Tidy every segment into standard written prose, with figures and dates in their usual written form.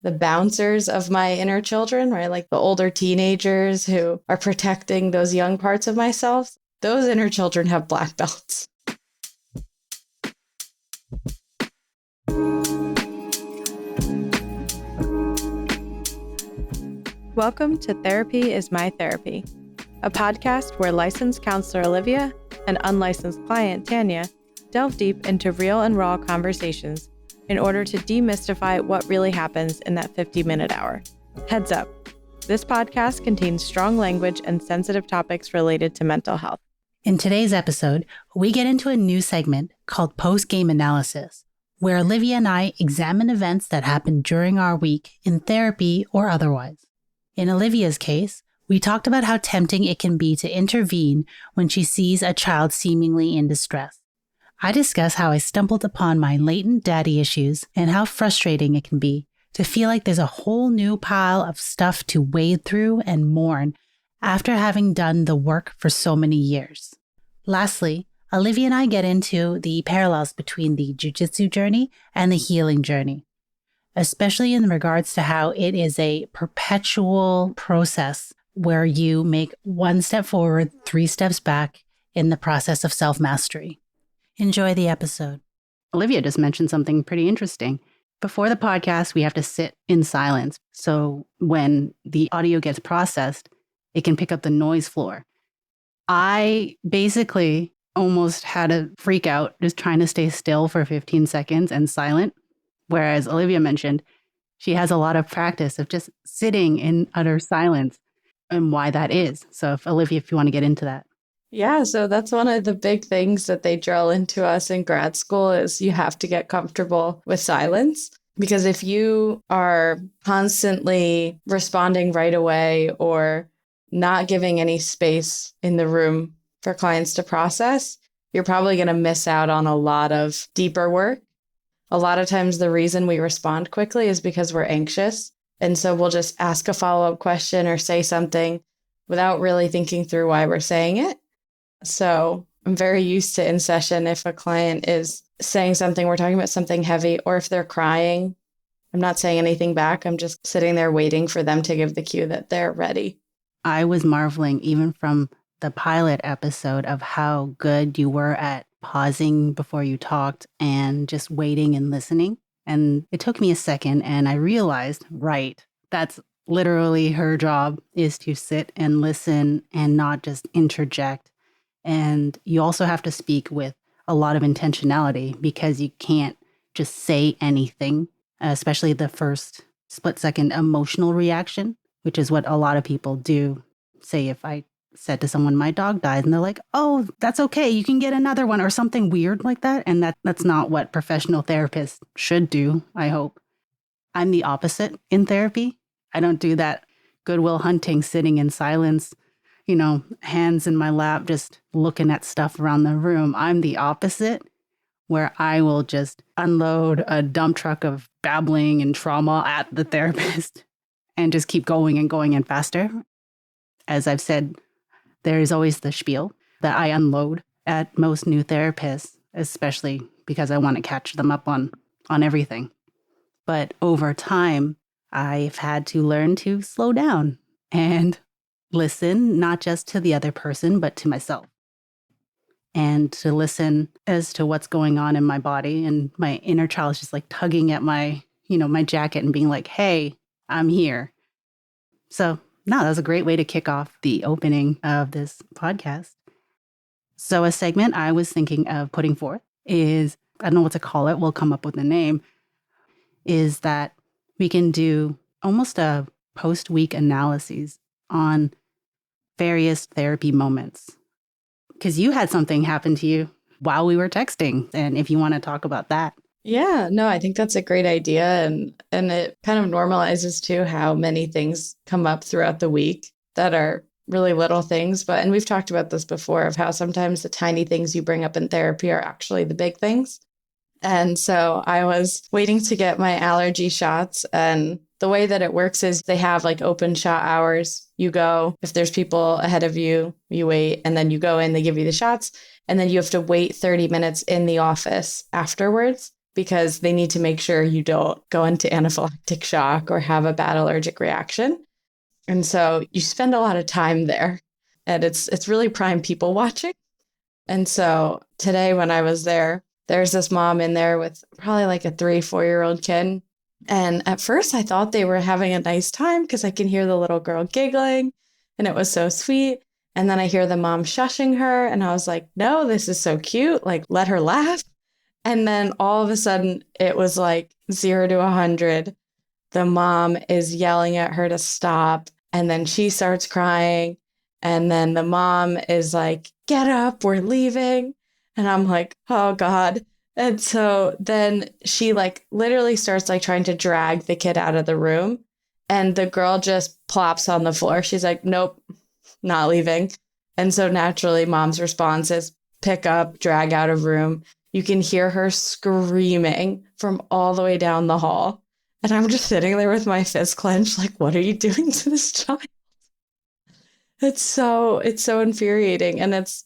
the bouncers of my inner children, right? Like the older teenagers who are protecting those young parts of myself. Those inner children have black belts. Welcome to Therapy is My Therapy, a podcast where licensed counselor Olivia and unlicensed client Tanya delve deep into real and raw conversations in order to demystify what really happens in that 50-minute hour. Heads up, this podcast contains strong language and sensitive topics related to mental health. In today's episode, we get into a new segment called Post-Game Analysis, where Olivia and I examine events that happened during our week in therapy or otherwise. In Olivia's case, we talked about how tempting it can be to intervene when she sees a child seemingly in distress. I discuss how I stumbled upon my latent daddy issues and how frustrating it can be to feel like there's a whole new pile of stuff to wade through and mourn after having done the work for so many years. Lastly, Olivia and I get into the parallels between the jiu-jitsu journey and the healing journey, especially in regards to how it is a perpetual process where you make one step forward, 3 steps back in the process of self-mastery. Enjoy the episode. Olivia just mentioned something pretty interesting. Before the podcast, we have to sit in silence. So when the audio gets processed, it can pick up the noise floor. I basically almost had a freak out just trying to stay still for 15 seconds and silent. Whereas Olivia mentioned she has a lot of practice of just sitting in utter silence and why that is. So Olivia, if you want to get into that. Yeah, so that's one of the big things that they drill into us in grad school is you have to get comfortable with silence. Because if you are constantly responding right away or not giving any space in the room for clients to process, you're probably going to miss out on a lot of deeper work. A lot of times the reason we respond quickly is because we're anxious. And so we'll just ask a follow-up question or say something without really thinking through why we're saying it. So I'm very used to in session, if a client is saying something, we're talking about something heavy, or if they're crying, I'm not saying anything back. I'm just sitting there waiting for them to give the cue that they're ready. I was marveling even from the pilot episode of how good you were at pausing before you talked and just waiting and listening. And it took me a second and I realized, right, that's literally her job, is to sit and listen and not just interject. And you also have to speak with a lot of intentionality because you can't just say anything, especially the first split-second emotional reaction, which is what a lot of people do. Say if I said to someone, my dog died, and they're like, oh, that's okay, you can get another one, or something weird like that. And that's not what professional therapists should do, I hope. I'm the opposite in therapy. I don't do that Goodwill Hunting, sitting in silence, hands in my lap, just looking at stuff around the room. I'm the opposite, where I will just unload a dump truck of babbling and trauma at the therapist and just keep going and faster. As I've said, there is always the spiel that I unload at most new therapists, especially because I want to catch them up on everything. But over time, I've had to learn to slow down and listen, not just to the other person, but to myself. And to listen as to what's going on in my body. And my inner child is just like tugging at my jacket and being like, hey, I'm here. So no, that was a great way to kick off the opening of this podcast. So a segment I was thinking of putting forth is, I don't know what to call it, we'll come up with a name, is that we can do almost a post-week analyses on various therapy moments. Because you had something happen to you while we were texting. And if you want to talk about that. Yeah, no, I think that's a great idea. And it kind of normalizes too how many things come up throughout the week that are really little things. And we've talked about this before of how sometimes the tiny things you bring up in therapy are actually the big things. And so I was waiting to get my allergy shots. And the way that it works is they have like open shot hours. You go, if there's people ahead of you, you wait, and then you go in, they give you the shots. And then you have to wait 30 minutes in the office afterwards. because they need to make sure you don't go into anaphylactic shock or have a bad allergic reaction. And so you spend a lot of time there, and it's really prime people watching. And so today when I was there, there's this mom in there with probably like a 3-4-year-old kid. And at first I thought they were having a nice time because I can hear the little girl giggling and it was so sweet. And then I hear the mom shushing her and I was like, no, this is so cute. Like, let her laugh. And then all of a sudden it was like 0 to 100. The mom is yelling at her to stop. And then she starts crying. And then the mom is like, get up, we're leaving. And I'm like, oh God. And so then she like literally starts like trying to drag the kid out of the room. And the girl just plops on the floor. She's like, nope, not leaving. And so naturally, mom's response is pick up, drag out of room. You can hear her screaming from all the way down the hall. And I'm just sitting there with my fist clenched, like, what are you doing to this child? It's so infuriating. And it's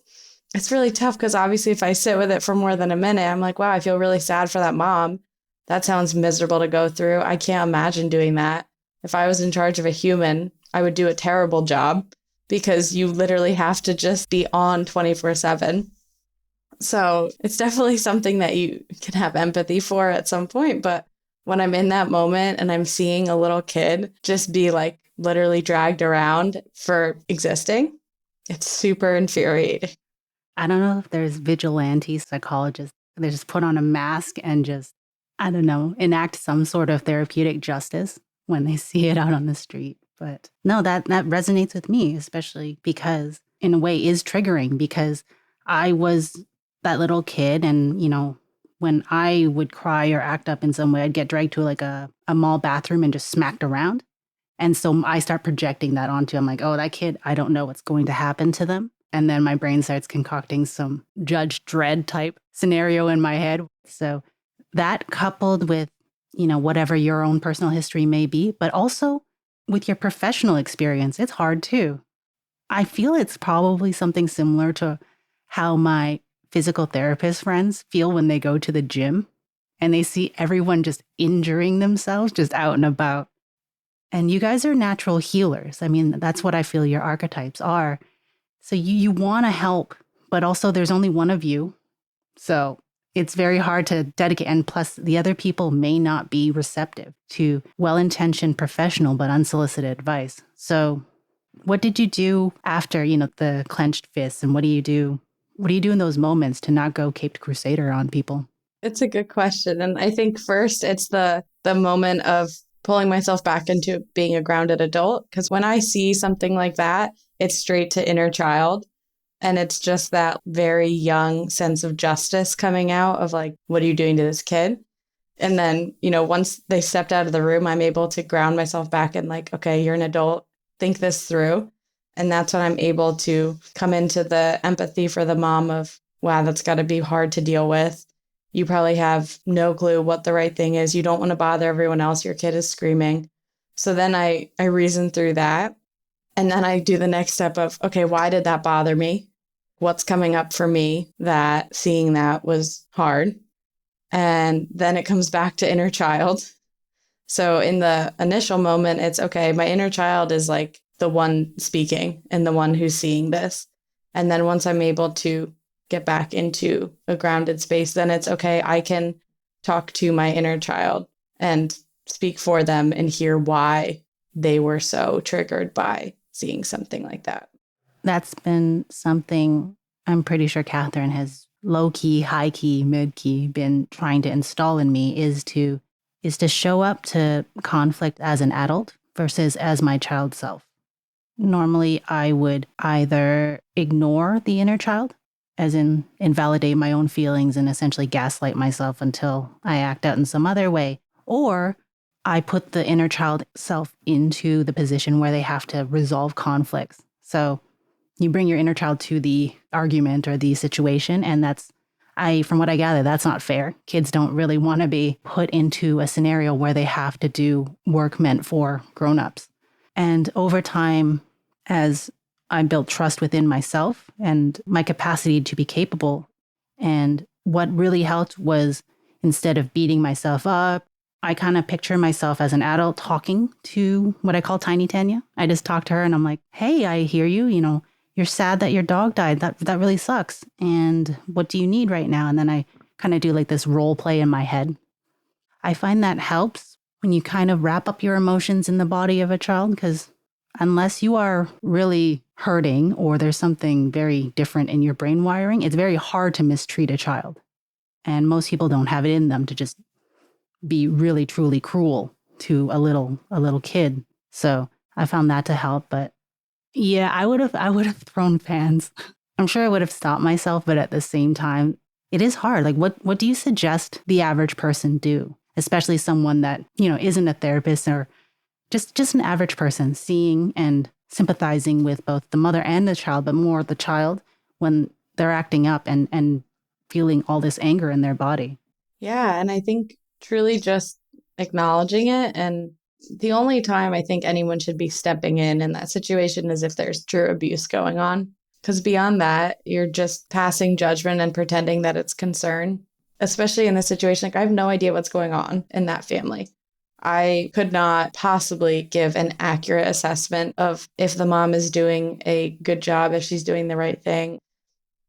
really tough because obviously if I sit with it for more than a minute, I'm like, wow, I feel really sad for that mom. That sounds miserable to go through. I can't imagine doing that. If I was in charge of a human, I would do a terrible job because you literally have to just be on 24/7. So it's definitely something that you can have empathy for at some point. But when I'm in that moment and I'm seeing a little kid just be like literally dragged around for existing, it's super infuriating. I don't know if there's vigilante psychologists. They just put on a mask and just, I don't know, enact some sort of therapeutic justice when they see it out on the street. But no, that resonates with me, especially because in a way is triggering because I was that little kid and, when I would cry or act up in some way, I'd get dragged to like a mall bathroom and just smacked around. And so I start projecting that onto, I'm like, oh, that kid, I don't know what's going to happen to them. And then my brain starts concocting some Judge Dredd type scenario in my head. So that coupled with, whatever your own personal history may be, but also with your professional experience, it's hard too. I feel it's probably something similar to how my physical therapist friends feel when they go to the gym and they see everyone just injuring themselves just out and about. And you guys are natural healers. I mean, that's what I feel your archetypes are. So you want to help, but also there's only one of you. So it's very hard to dedicate. And plus, the other people may not be receptive to well-intentioned professional but unsolicited advice. So what did you do after, the clenched fists? And what do you do? What do you do in those moments to not go Caped Crusader on people? It's a good question. And I think first it's the moment of pulling myself back into being a grounded adult. Because when I see something like that, it's straight to inner child. And it's just that very young sense of justice coming out of like, what are you doing to this kid? And then, once they stepped out of the room, I'm able to ground myself back and like, okay, you're an adult, think this through. And that's when I'm able to come into the empathy for the mom of, wow, that's got to be hard to deal with. You probably have no clue what the right thing is. You don't want to bother everyone else. Your kid is screaming. So then I reason through that. And then I do the next step of, okay, why did that bother me? What's coming up for me that seeing that was hard? And then it comes back to inner child. So in the initial moment, it's okay, my inner child is like the one speaking and the one who's seeing this. And then once I'm able to get back into a grounded space, then it's okay, I can talk to my inner child and speak for them and hear why they were so triggered by seeing something like that. That's been something I'm pretty sure Catherine has low key, high key, mid key been trying to install in me is to show up to conflict as an adult versus as my child self. Normally, I would either ignore the inner child, as in invalidate my own feelings and essentially gaslight myself until I act out in some other way, or I put the inner child self into the position where they have to resolve conflicts. So you bring your inner child to the argument or the situation, and from what I gather, that's not fair. Kids don't really want to be put into a scenario where they have to do work meant for grown-ups. And over time, as I built trust within myself and my capacity to be capable, and what really helped was instead of beating myself up, I kind of picture myself as an adult talking to what I call Tiny Tanya. I just talk to her and I'm like, hey, I hear you. You're sad that your dog died. That really sucks. And what do you need right now? And then I kind of do like this role play in my head. I find that helps when you kind of wrap up your emotions in the body of a child, because unless you are really hurting or there's something very different in your brain wiring, it's very hard to mistreat a child. And most people don't have it in them to just be really, truly cruel to a little kid. So I found that to help. But yeah, I would have thrown fans. I'm sure I would have stopped myself, but at the same time, it is hard. Like, what do you suggest the average person do? Especially someone that, isn't a therapist or just an average person, seeing and sympathizing with both the mother and the child, but more the child when they're acting up and feeling all this anger in their body. Yeah. And I think truly just acknowledging it. And the only time I think anyone should be stepping in that situation is if there's true abuse going on. Because beyond that, you're just passing judgment and pretending that it's concern, especially in this situation. Like, I have no idea what's going on in that family. I could not possibly give an accurate assessment of if the mom is doing a good job, if she's doing the right thing.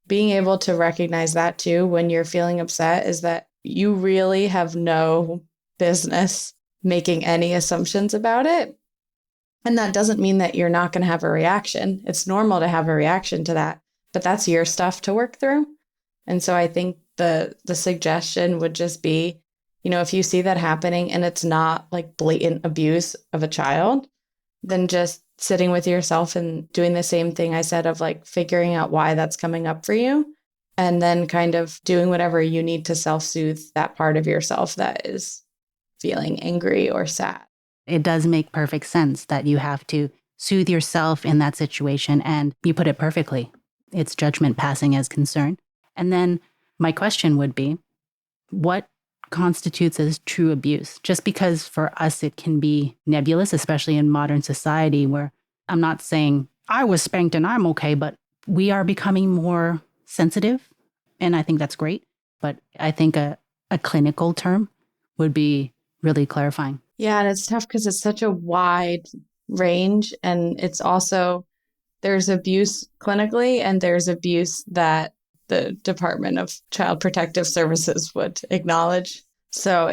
Being able to recognize that too when you're feeling upset is that you really have no business making any assumptions about it. And that doesn't mean that you're not going to have a reaction. It's normal to have a reaction to that, but that's your stuff to work through. And so I think the suggestion would just be, if you see that happening and it's not like blatant abuse of a child, then just sitting with yourself and doing the same thing I said of like figuring out why that's coming up for you, and then kind of doing whatever you need to self-soothe that part of yourself that is feeling angry or sad. It does make perfect sense that you have to soothe yourself in that situation, and you put it perfectly. It's judgment passing as concern. And then my question would be, what constitutes as true abuse? Just because for us it can be nebulous, especially in modern society, where I'm not saying I was spanked and I'm okay, but we are becoming more sensitive. And I think that's great. But I think a clinical term would be really clarifying. Yeah, and it's tough because it's such a wide range. And it's also, there's abuse clinically and there's abuse that the Department of Child Protective Services would acknowledge. So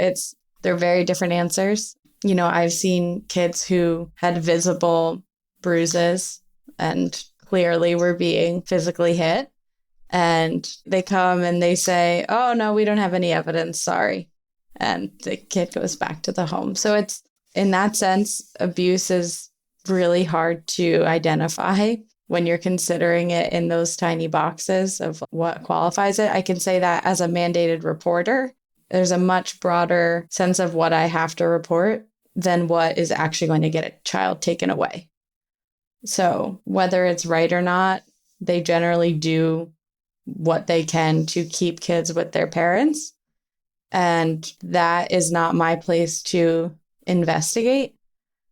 they're very different answers. I've seen kids who had visible bruises and clearly were being physically hit. And they come and they say, oh, no, we don't have any evidence. Sorry. And the kid goes back to the home. So it's, in that sense, abuse is really hard to identify when you're considering it in those tiny boxes of what qualifies it. I can say that as a mandated reporter, there's a much broader sense of what I have to report than what is actually going to get a child taken away. So whether it's right or not, they generally do what they can to keep kids with their parents. And that is not my place to investigate.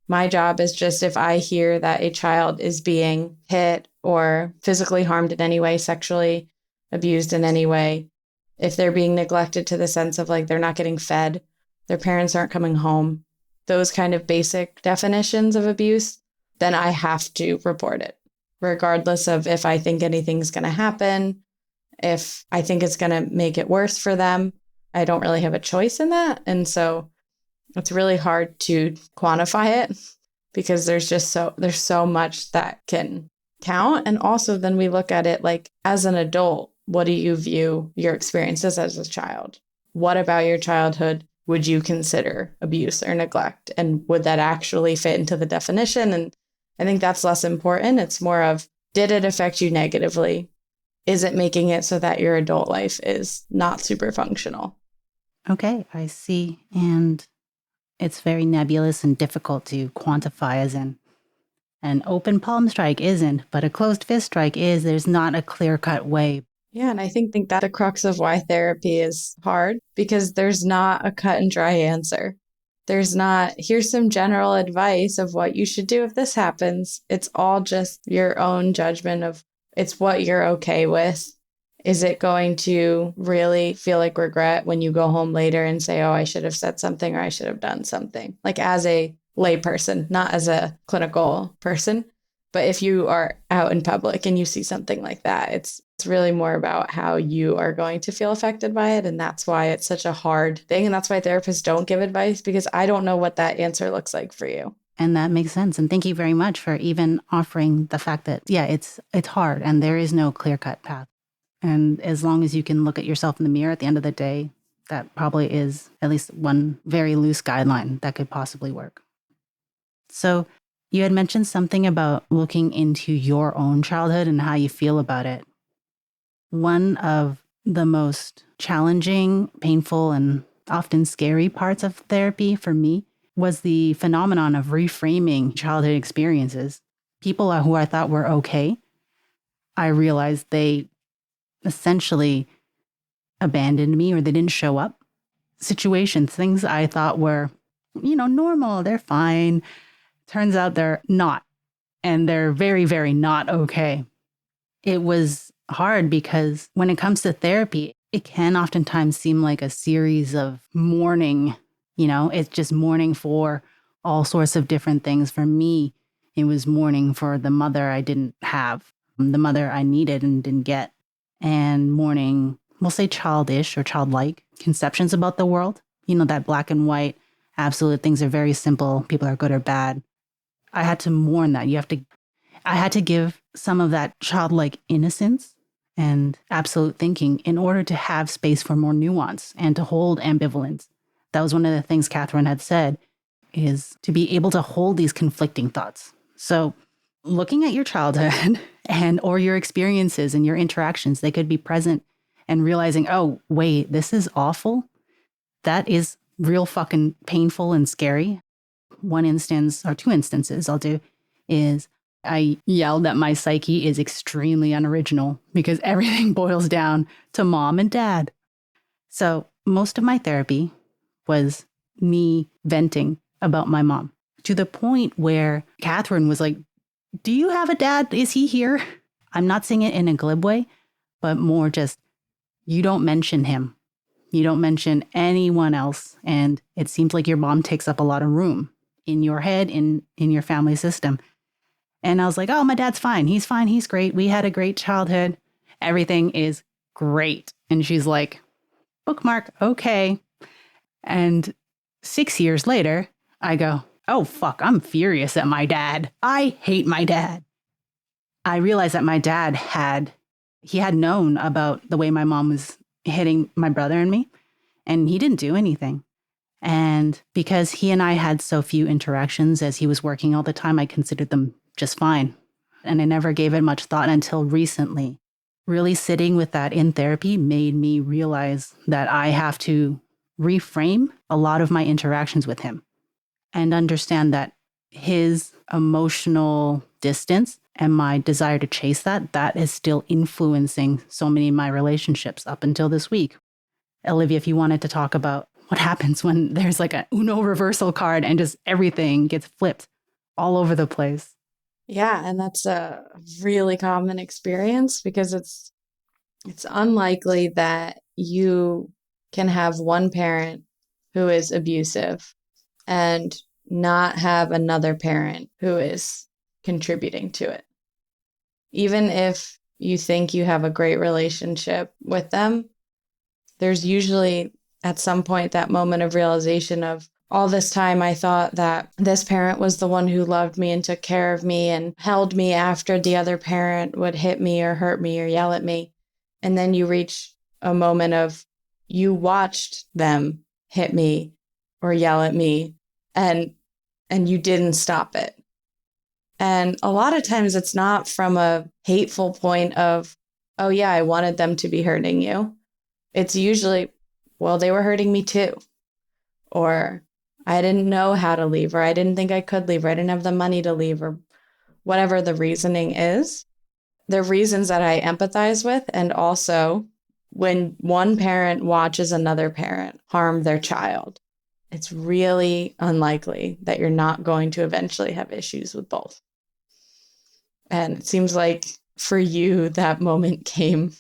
My job is just, if I hear that a child is being hit or physically harmed in any way, sexually abused in any way, if they're being neglected to the sense of like they're not getting fed, their parents aren't coming home, those kind of basic definitions of abuse, then I have to report it, regardless of if I think anything's going to happen, if I think it's going to make it worse for them. I don't really have a choice in that. And so it's really hard to quantify it because there's so much that can count. And also then we look at it like, as an adult, what do you view your experiences as a child? What about your childhood would you consider abuse or neglect? And would that actually fit into the definition? And I think that's less important. It's more of, did it affect you negatively? Is it making it so that your adult life is not super functional? Okay, I see. And it's very nebulous and difficult to quantify, as in an open palm strike isn't, but a closed fist strike is. There's not a clear-cut way. Yeah, and I think that's the crux of why therapy is hard, because there's not a cut and dry answer. There's not, here's some general advice of what you should do if this happens. It's all just your own judgment of, it's what you're okay with. Is it going to really feel like regret when you go home later and say, oh, I should have said something or I should have done something? Like as a lay person, not as a clinical person. But if you are out in public and you see something like that, it's really more about how you are going to feel affected by it. And that's why it's such a hard thing. And that's why therapists don't give advice, because I don't know what that answer looks like for you. And that makes sense. And thank you very much for even offering the fact that, yeah, it's hard and there is no clear-cut path. And as long as you can look at yourself in the mirror at the end of the day, that probably is at least one very loose guideline that could possibly work. So you had mentioned something about looking into your own childhood and how you feel about it. One of the most challenging, painful, and often scary parts of therapy for me was the phenomenon of reframing childhood experiences. People who I thought were okay, I realized they essentially abandoned me or they didn't show up. Situations, things I thought were, normal, they're fine. Turns out they're not. And they're very, very not okay. It was hard because when it comes to therapy, it can oftentimes seem like a series of mourning. It's just mourning for all sorts of different things. For me, it was mourning for the mother I didn't have, the mother I needed and didn't get, and mourning, we'll say childish or childlike conceptions about the world. That black and white, absolute things are very simple. People are good or bad. I had to mourn that. I had to give some of that childlike innocence and absolute thinking in order to have space for more nuance and to hold ambivalence. That was one of the things Catherine had said, is to be able to hold these conflicting thoughts. So looking at your childhood or your experiences and your interactions, they could be present and realizing, oh, wait, this is awful. That is real fucking painful and scary. One instance or two instances I'll do is I yelled that my psyche is extremely unoriginal because everything boils down to mom and dad. So most of my therapy was me venting about my mom to the point where Catherine was like, do you have a dad? Is he here? I'm not saying it in a glib way, but more just, you don't mention him. You don't mention anyone else. And it seems like your mom takes up a lot of room in your head, in your family system. And I was like, oh, my dad's fine. He's fine. He's great. We had a great childhood. Everything is great. And she's like, bookmark, okay. And 6 years later, I go, oh, fuck, I'm furious at my dad. I hate my dad. I realized that my dad had known about the way my mom was hitting my brother and me, and he didn't do anything. And because he and I had so few interactions as he was working all the time, I considered them just fine. And I never gave it much thought until recently. Really sitting with that in therapy made me realize that I have to reframe a lot of my interactions with him and understand that his emotional distance and my desire to chase that is still influencing so many of my relationships up until this week. Olivia, if you wanted to talk about what happens when there's like a Uno reversal card and just everything gets flipped all over the place. Yeah, and that's a really common experience because it's unlikely that you can have one parent who is abusive and not have another parent who is contributing to it. Even if you think you have a great relationship with them, there's usually at some point that moment of realization of, all this time I thought that this parent was the one who loved me and took care of me and held me after the other parent would hit me or hurt me or yell at me. And then you reach a moment of, you watched them hit me or yell at me and you didn't stop it. And a lot of times it's not from a hateful point of, oh yeah, I wanted them to be hurting you. It's usually, well, they were hurting me too. Or I didn't know how to leave, or I didn't think I could leave, or I didn't have the money to leave, or whatever the reasoning is. They're reasons that I empathize with. And also, when one parent watches another parent harm their child, it's really unlikely that you're not going to eventually have issues with both. And it seems like for you, that moment came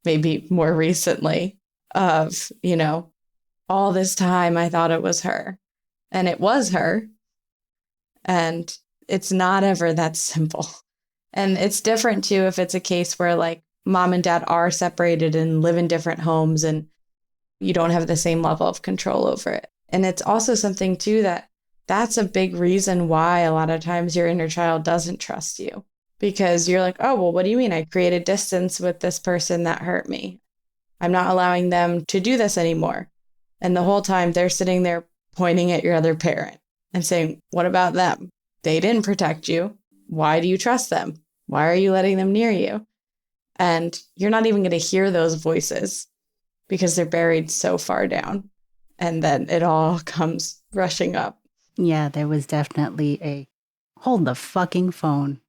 maybe more recently of, all this time I thought it was her and it was her. And it's not ever that simple. And it's different too if it's a case where like mom and dad are separated and live in different homes and you don't have the same level of control over it. And it's also something too that's a big reason why a lot of times your inner child doesn't trust you, because you're like, oh, well, what do you mean? I created distance with this person that hurt me. I'm not allowing them to do this anymore. And the whole time they're sitting there pointing at your other parent and saying, what about them? They didn't protect you. Why do you trust them? Why are you letting them near you? And you're not even going to hear those voices because they're buried so far down. And then it all comes rushing up. Yeah, there was definitely a hold the fucking phone.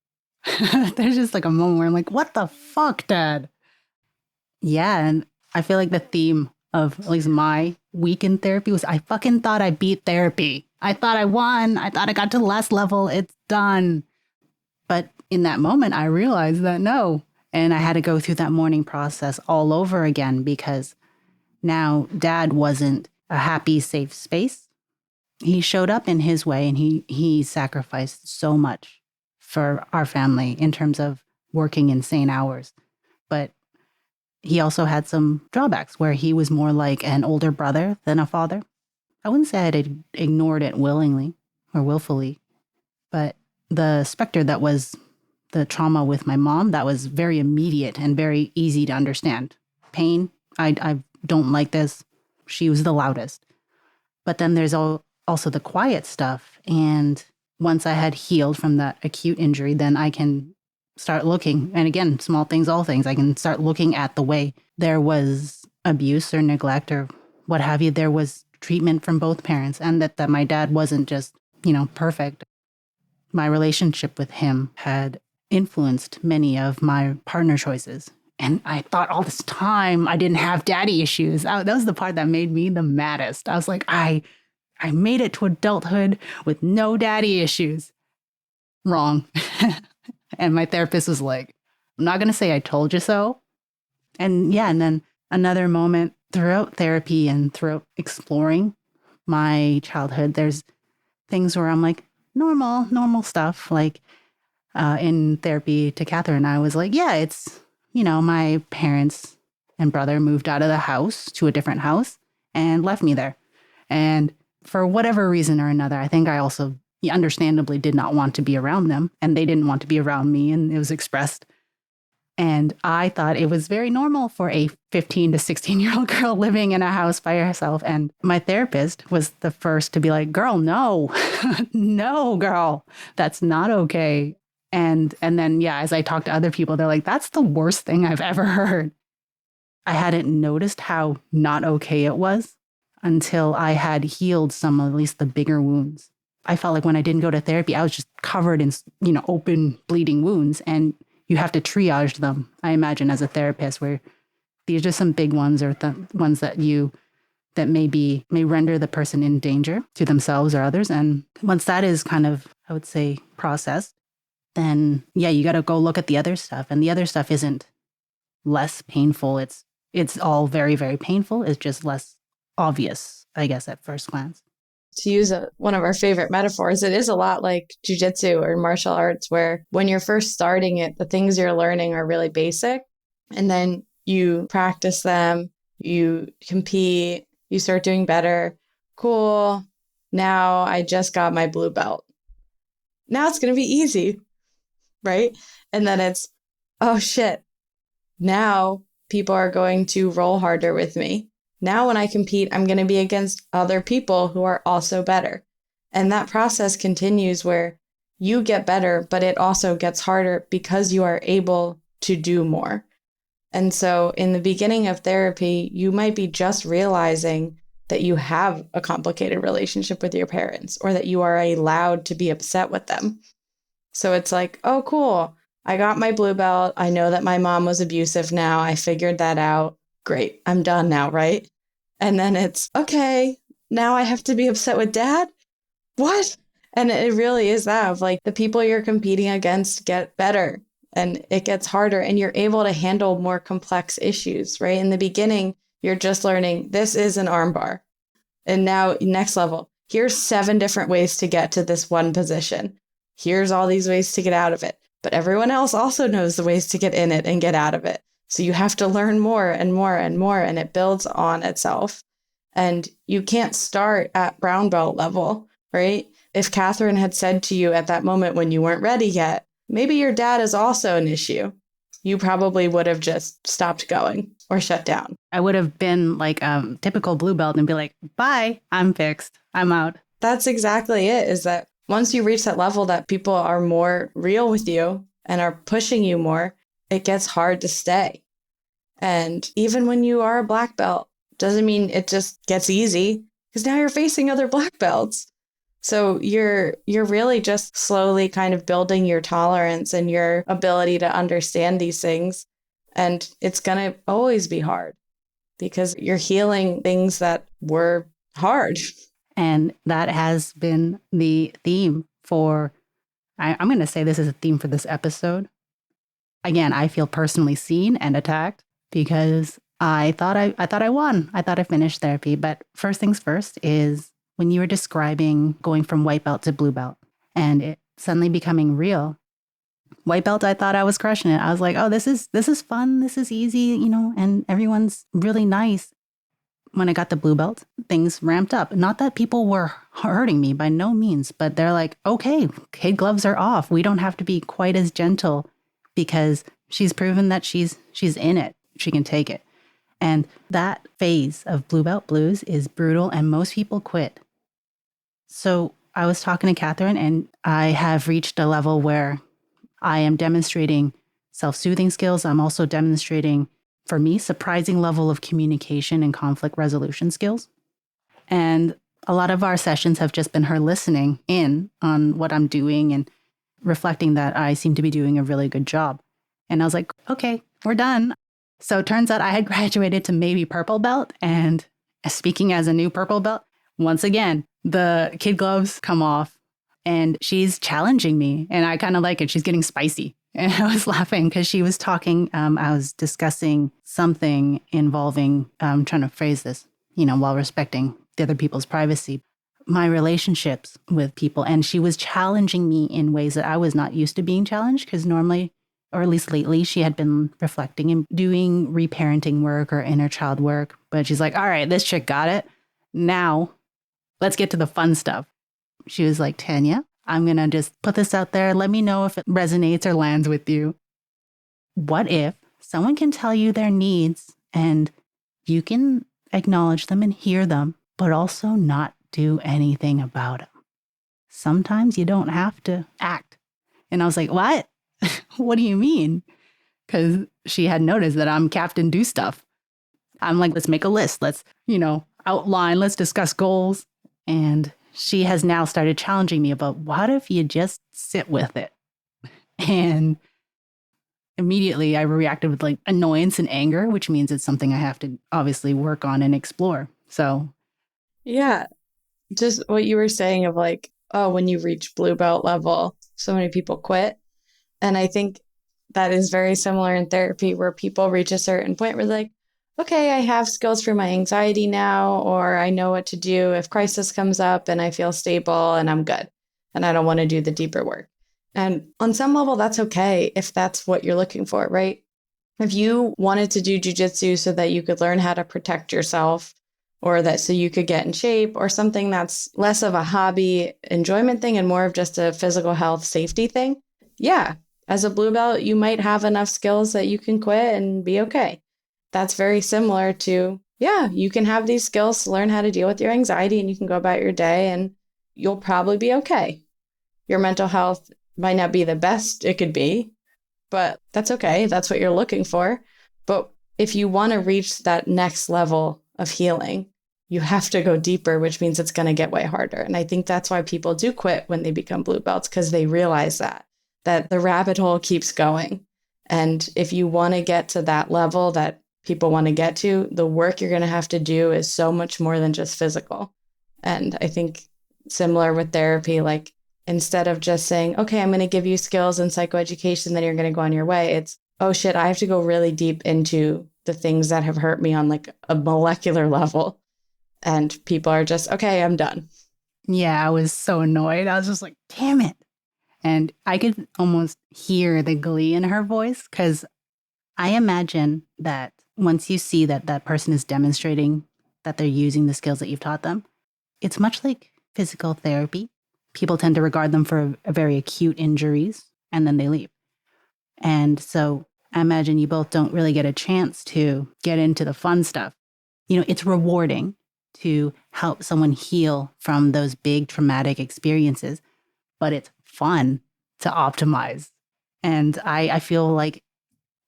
There's just like a moment where I'm like, what the fuck, Dad? Yeah, and I feel like the theme of at least my week in therapy was I fucking thought I beat therapy. I thought I won. I thought I got to the last level. It's done. But in that moment, I realized that no. And I had to go through that mourning process all over again because now Dad wasn't a happy, safe space. He showed up in his way and he sacrificed so much for our family in terms of working insane hours. But he also had some drawbacks where he was more like an older brother than a father. I wouldn't say I'd ignored it willingly or willfully, but the specter that was the trauma with my mom, that was very immediate and very easy to understand. Pain, I don't like this. She was the loudest. But then there's also the quiet stuff. And once I had healed from that acute injury, then I can start looking. And again, small things, all things. I can start looking at the way there was abuse or neglect or what have you. There was treatment from both parents and that my dad wasn't just, perfect. My relationship with him had influenced many of my partner choices. And I thought all this time I didn't have daddy issues. That was the part that made me the maddest. I was like, I made it to adulthood with no daddy issues. Wrong. And my therapist was like, I'm not going to say I told you so. And yeah, and then another moment throughout therapy and throughout exploring my childhood, there's things where I'm like, normal stuff. Like in therapy to Catherine, I was like, yeah, it's, my parents and brother moved out of the house to a different house and left me there. And for whatever reason or another, I think I also understandably did not want to be around them and they didn't want to be around me, and it was expressed. And I thought it was very normal for a 15 to 16-year-old girl living in a house by herself. And my therapist was the first to be like, girl, no, no, girl, that's not okay. And then, yeah, as I talk to other people, they're like, that's the worst thing I've ever heard. I hadn't noticed how not okay it was until I had healed some of at least the bigger wounds. I felt like when I didn't go to therapy, I was just covered in, open bleeding wounds, and you have to triage them, I imagine, as a therapist, where these are some big ones or the ones that may render the person in danger to themselves or others. And once that is kind of, I would say, processed, then yeah, you got to go look at the other stuff. And the other stuff isn't less painful. It's all very, very painful. It's just less obvious, I guess, at first glance. To use one of our favorite metaphors, it is a lot like jujitsu or martial arts, where when you're first starting it, the things you're learning are really basic. And then you practice them, you compete, you start doing better. Cool. Now I just got my blue belt. Now it's going to be easy, right? And then it's, oh shit. Now people are going to roll harder with me. Now when I compete, I'm going to be against other people who are also better. And that process continues where you get better, but it also gets harder because you are able to do more. And so in the beginning of therapy, you might be just realizing that you have a complicated relationship with your parents, or that you are allowed to be upset with them. So it's like, oh, cool. I got my blue belt. I know that my mom was abusive now. I figured that out. Great. I'm done now, right? And then it's, okay, now I have to be upset with dad? What? And it really is that of like the people you're competing against get better and it gets harder, and you're able to handle more complex issues, right? In the beginning, you're just learning this is an arm bar. And now next level, here's 7 different ways to get to this one position. Here's all these ways to get out of it. But everyone else also knows the ways to get in it and get out of it. So you have to learn more and more and more, and it builds on itself. And you can't start at brown belt level, right? If Catherine had said to you at that moment when you weren't ready yet, maybe your dad is also an issue, you probably would have just stopped going or shut down. I would have been like a typical blue belt and be like, bye, I'm fixed. I'm out. That's exactly it, is that once you reach that level that people are more real with you and are pushing you more, it gets hard to stay. And even when you are a black belt, doesn't mean it just gets easy, because now you're facing other black belts. So you're really just slowly kind of building your tolerance and your ability to understand these things. And it's going to always be hard because you're healing things that were hard. And that has been the theme for, I'm going to say this is a theme for this episode. Again, I feel personally seen and attacked because I thought I won. I thought I finished therapy. But first things first is when you were describing going from white belt to blue belt and it suddenly becoming real. White belt, I thought I was crushing it. I was like, oh, this is fun. This is easy, and everyone's really nice. When I got the blue belt, things ramped up. Not that people were hurting me, by no means, but they're like, okay, kid gloves are off. We don't have to be quite as gentle because she's proven that she's in it. She can take it. And that phase of blue belt blues is brutal, and most people quit. So I was talking to Catherine, and I have reached a level where I am demonstrating self-soothing skills. I'm also demonstrating, for me, surprising level of communication and conflict resolution skills. And a lot of our sessions have just been her listening in on what I'm doing and reflecting that I seem to be doing a really good job. And I was like, okay, we're done. So it turns out I had graduated to maybe purple belt. And speaking as a new purple belt, once again, the kid gloves come off and she's challenging me. And I kind of like it. She's getting spicy. And I was laughing because she was talking. I was discussing something involving, I'm trying to phrase this, while respecting the other people's privacy, my relationships with people. And she was challenging me in ways that I was not used to being challenged because normally, or at least lately, she had been reflecting and doing reparenting work or inner child work. But she's like, all right, this chick got it. Now, let's get to the fun stuff. She was like, Tanya, I'm going to just put this out there. Let me know if it resonates or lands with you. What if someone can tell you their needs and you can acknowledge them and hear them, but also not do anything about them? Sometimes you don't have to act. And I was like, what? What do you mean? Because she had noticed that I'm Captain Do Stuff. I'm like, let's make a list. Let's, outline. Let's discuss goals. And she has now started challenging me about what if you just sit with it? And immediately I reacted with like annoyance and anger, which means it's something I have to obviously work on and explore. So, yeah, just what you were saying of like, oh, when you reach blue belt level, so many people quit. And I think that is very similar in therapy where people reach a certain point where they're like, okay, I have skills for my anxiety now, or I know what to do if crisis comes up and I feel stable and I'm good and I don't want to do the deeper work. And on some level, that's okay if that's what you're looking for, right? If you wanted to do jujitsu so that you could learn how to protect yourself or that so you could get in shape or something that's less of a hobby enjoyment thing and more of just a physical health safety thing, yeah. As a blue belt, you might have enough skills that you can quit and be okay. That's very similar to, yeah, you can have these skills to learn how to deal with your anxiety and you can go about your day and you'll probably be okay. Your mental health might not be the best it could be, but that's okay. That's what you're looking for. But if you want to reach that next level of healing, you have to go deeper, which means it's going to get way harder. And I think that's why people do quit when they become blue belts, because they realize that the rabbit hole keeps going. And if you want to get to that level that people want to get to, the work you're going to have to do is so much more than just physical. And I think similar with therapy, like instead of just saying, okay, I'm going to give you skills and psychoeducation, then you're going to go on your way. It's, oh shit, I have to go really deep into the things that have hurt me on like a molecular level. And people are just, okay, I'm done. Yeah, I was so annoyed. I was just like, damn it. And I could almost hear the glee in her voice, because I imagine that once you see that that person is demonstrating that they're using the skills that you've taught them, it's much like physical therapy. People tend to regard them for very acute injuries and then they leave. And so I imagine you both don't really get a chance to get into the fun stuff. You know, it's rewarding to help someone heal from those big traumatic experiences, but it's fun to optimize. And I feel like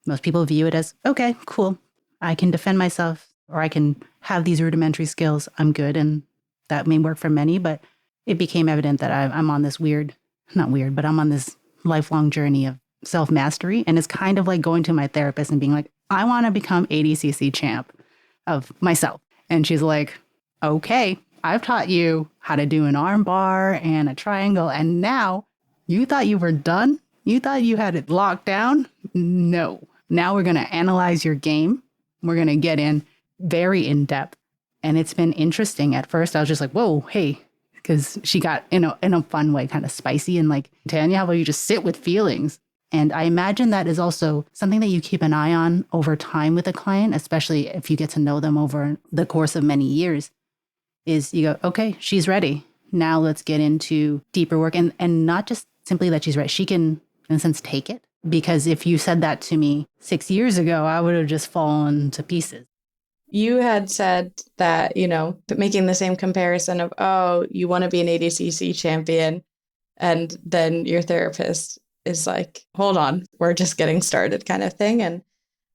most people view it as, okay, cool. I can defend myself, or I can have these rudimentary skills. I'm good. And that may work for many, but it became evident that I'm on this but I'm on this lifelong journey of self-mastery. And it's kind of like going to my therapist and being like, I want to become ADCC champ of myself. And she's like, okay, I've taught you how to do an arm bar and a triangle. And now you thought you were done? You thought you had it locked down? No. Now we're going to analyze your game. We're going to get in very in depth. And it's been interesting. At first, I was just like, whoa, hey, because she got in a fun way, kind of spicy. And like, Tanya, how about you just sit with feelings? And I imagine that is also something that you keep an eye on over time with a client, especially if you get to know them over the course of many years, is you go, okay, she's ready. Now let's get into deeper work. And not just simply that she's ready. She can, in a sense, take it. Because if you said that to me 6 years ago, I would have just fallen to pieces. You had said that, making the same comparison of, oh, you want to be an ADCC champion. And then your therapist is like, hold on, we're just getting started kind of thing. And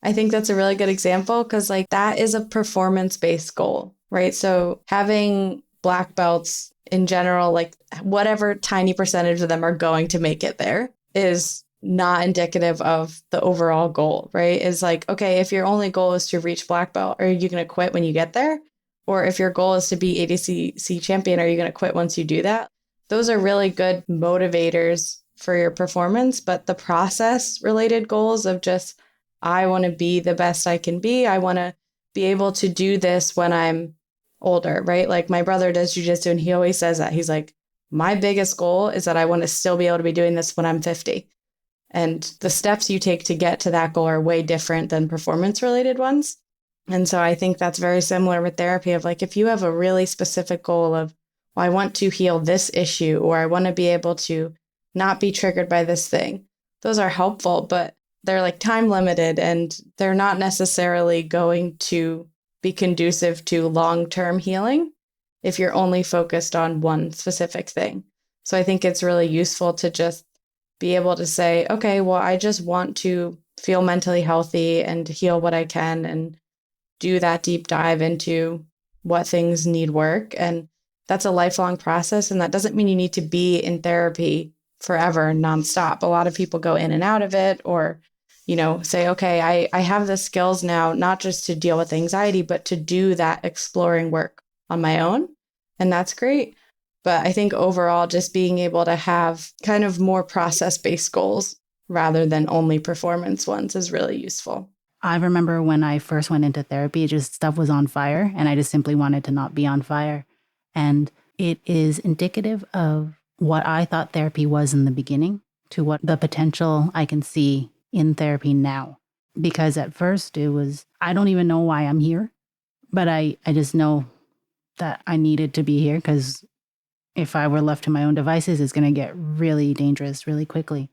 I think that's a really good example because like that is a performance-based goal, right? So having black belts in general, like whatever tiny percentage of them are going to make it there is not indicative of the overall goal, right? Is like, okay, if your only goal is to reach black belt, are you going to quit when you get there? Or if your goal is to be ADCC champion, are you going to quit once you do that? Those are really good motivators for your performance, but the process related goals of just, I want to be the best I can be. I want to be able to do this when I'm older, right? Like my brother does jujitsu and he always says that. He's like, my biggest goal is that I want to still be able to be doing this when I'm 50. And the steps you take to get to that goal are way different than performance related ones. And so I think that's very similar with therapy of like, if you have a really specific goal of, well, I want to heal this issue, or I want to be able to not be triggered by this thing. Those are helpful, but they're like time limited and they're not necessarily going to be conducive to long-term healing if you're only focused on one specific thing. So I think it's really useful to just be able to say, okay, well, I just want to feel mentally healthy and heal what I can and do that deep dive into what things need work. And that's a lifelong process. And that doesn't mean you need to be in therapy forever, nonstop. A lot of people go in and out of it or, say, okay, I have the skills now, not just to deal with anxiety, but to do that exploring work on my own. And that's great. But I think overall, just being able to have kind of more process-based goals rather than only performance ones is really useful. I remember when I first went into therapy, just stuff was on fire and I just simply wanted to not be on fire. And it is indicative of what I thought therapy was in the beginning to what the potential I can see in therapy now. Because at first it was, I don't even know why I'm here, but I just know that I needed to be here because if I were left to my own devices, it's going to get really dangerous really quickly.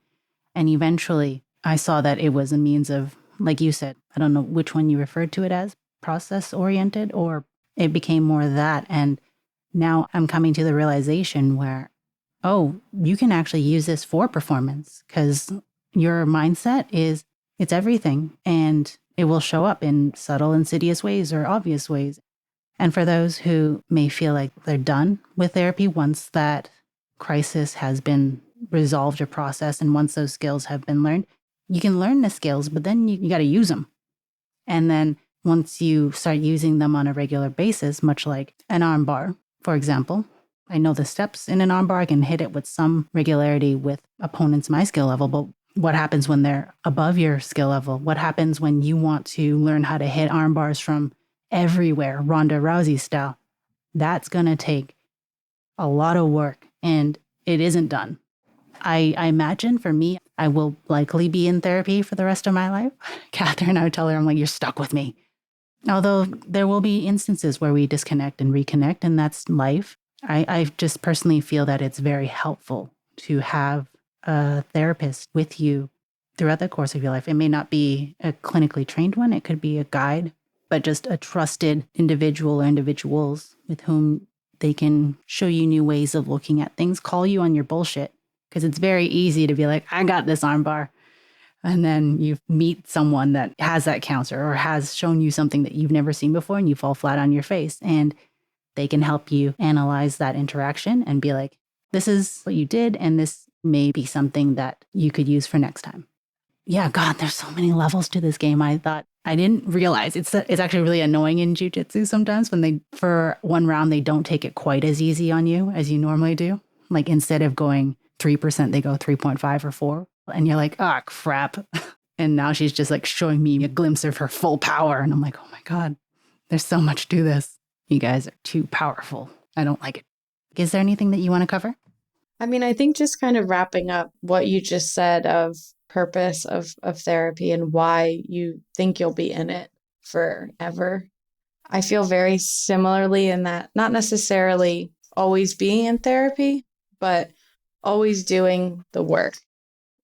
And eventually I saw that it was a means of, like you said, I don't know which one you referred to it as, process oriented, or it became more of that. And now I'm coming to the realization where, oh, you can actually use this for performance because your mindset is, it's everything. And it will show up in subtle, insidious ways or obvious ways. And for those who may feel like they're done with therapy once that crisis has been resolved or processed, and once those skills have been learned, you can learn the skills, but then you got to use them. And then once you start using them on a regular basis, much like an arm bar, for example, I know the steps in an armbar. I can hit it with some regularity with opponents my skill level, but what happens when they're above your skill level? What happens when you want to learn how to hit arm bars from everywhere, Ronda Rousey style? That's going to take a lot of work, and it isn't done. I imagine for me, I will likely be in therapy for the rest of my life. Catherine, I would tell her, I'm like, you're stuck with me. Although there will be instances where we disconnect and reconnect, and that's life. I just personally feel that it's very helpful to have a therapist with you throughout the course of your life. It may not be a clinically trained one. It could be a guide, but just a trusted individual or individuals with whom they can show you new ways of looking at things, call you on your bullshit. Because it's very easy to be like, I got this armbar. And then you meet someone that has that counter or has shown you something that you've never seen before and you fall flat on your face. And they can help you analyze that interaction and be like, this is what you did. And this may be something that you could use for next time. Yeah, God, there's so many levels to this game. I thought I didn't realize it's actually really annoying in jiu-jitsu sometimes when for one round, they don't take it quite as easy on you as you normally do. Like instead of going 3%, they go 3.5 or 4. And you're like, oh, crap. And now she's just like showing me a glimpse of her full power. And I'm like, oh my God, there's so much to this. You guys are too powerful. I don't like it. Is there anything that you want to cover? I mean, I think just kind of wrapping up what you just said of purpose of therapy and why you think you'll be in it forever. I feel very similarly in that not necessarily always being in therapy, but always doing the work.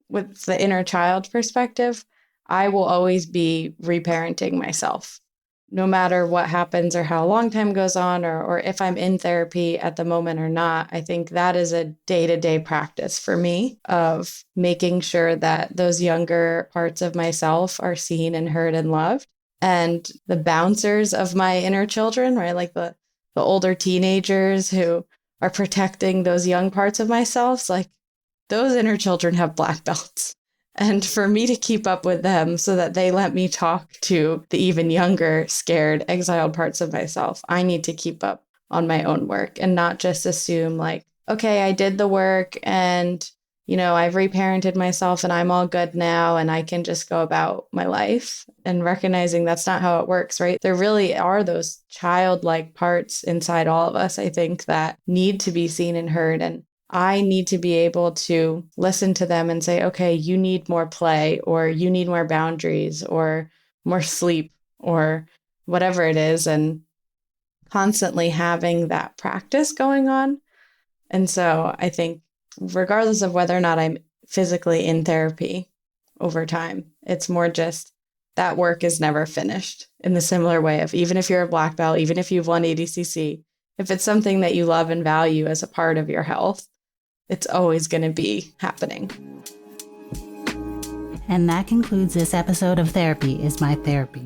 With the inner child perspective, I will always be reparenting myself. No matter what happens or how long time goes on or if I'm in therapy at the moment or not, I think that is a day-to-day practice for me of making sure that those younger parts of myself are seen and heard and loved. And the bouncers of my inner children, right? Like the older teenagers who are protecting those young parts of myself, like those inner children have black belts. And for me to keep up with them so that they let me talk to the even younger, scared, exiled parts of myself, I need to keep up on my own work and not just assume like, okay, I did the work and, I've reparented myself and I'm all good now and I can just go about my life, and recognizing that's not how it works, right? There really are those childlike parts inside all of us, I think, that need to be seen and heard. And I need to be able to listen to them and say, okay, you need more play, or you need more boundaries, or more sleep, or whatever it is, and constantly having that practice going on. And so I think regardless of whether or not I'm physically in therapy over time, it's more just that work is never finished, in the similar way of even if you're a black belt, even if you've won ADCC, if it's something that you love and value as a part of your health, it's always going to be happening. And that concludes this episode of Therapy is My Therapy.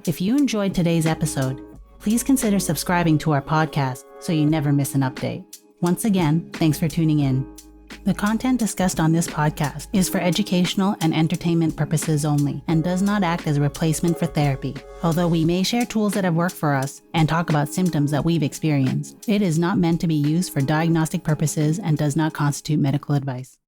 If you enjoyed today's episode, please consider subscribing to our podcast so you never miss an update. Once again, thanks for tuning in. The content discussed on this podcast is for educational and entertainment purposes only and does not act as a replacement for therapy. Although we may share tools that have worked for us and talk about symptoms that we've experienced, it is not meant to be used for diagnostic purposes and does not constitute medical advice.